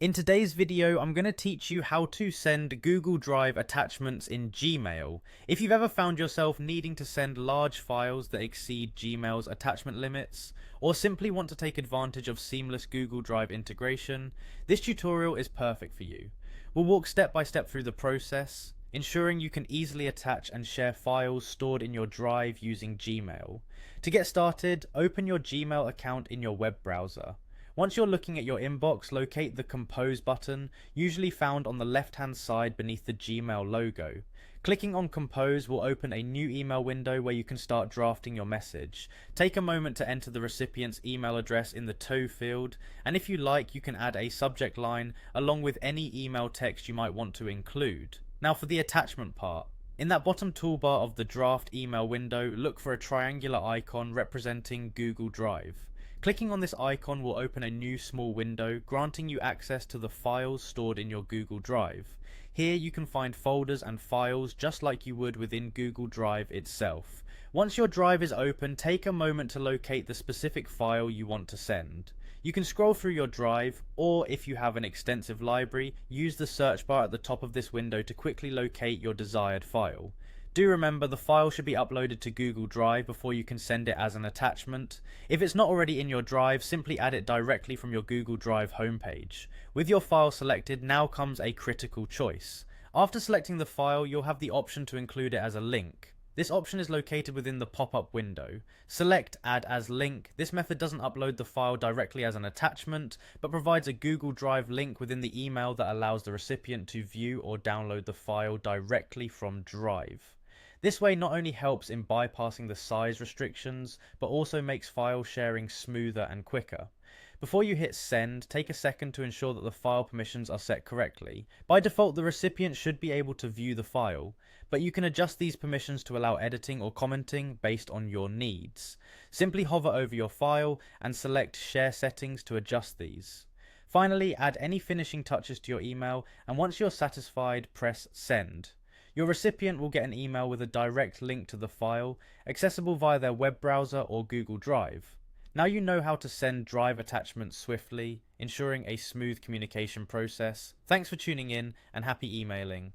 In today's video, I'm going to teach you how to send Google Drive attachments in Gmail. If you've ever found yourself needing to send large files that exceed Gmail's attachment limits, or simply want to take advantage of seamless Google Drive integration, this tutorial is perfect for you. We'll walk step by step through the process, ensuring you can easily attach and share files stored in your Drive using Gmail. To get started, open your Gmail account in your web browser. Once you're looking at your inbox, locate the Compose button, usually found on the left-hand side beneath the Gmail logo. Clicking on Compose will open a new email window where you can start drafting your message. Take a moment to enter the recipient's email address in the To field, and if you like, you can add a subject line along with any email text you might want to include. Now for the attachment part. In that bottom toolbar of the draft email window, look for a triangular icon representing Google Drive. Clicking on this icon will open a new small window, granting you access to the files stored in your Google Drive. Here you can find folders and files just like you would within Google Drive itself. Once your drive is open, take a moment to locate the specific file you want to send. You can scroll through your drive, or if you have an extensive library, use the search bar at the top of this window to quickly locate your desired file. Do remember, the file should be uploaded to Google Drive before you can send it as an attachment. If it's not already in your drive, simply add it directly from your Google Drive homepage. With your file selected, now comes a critical choice. After selecting the file, you'll have the option to include it as a link. This option is located within the pop-up window. Select Add as Link. This method doesn't upload the file directly as an attachment, but provides a Google Drive link within the email that allows the recipient to view or download the file directly from Drive. This way not only helps in bypassing the size restrictions, but also makes file sharing smoother and quicker. Before you hit send, take a second to ensure that the file permissions are set correctly. By default, the recipient should be able to view the file, but you can adjust these permissions to allow editing or commenting based on your needs. Simply hover over your file and select Share Settings to adjust these. Finally, add any finishing touches to your email, and once you're satisfied, press Send. Your recipient will get an email with a direct link to the file, accessible via their web browser or Google Drive. Now you know how to send Drive attachments swiftly, ensuring a smooth communication process. Thanks for tuning in, and happy emailing.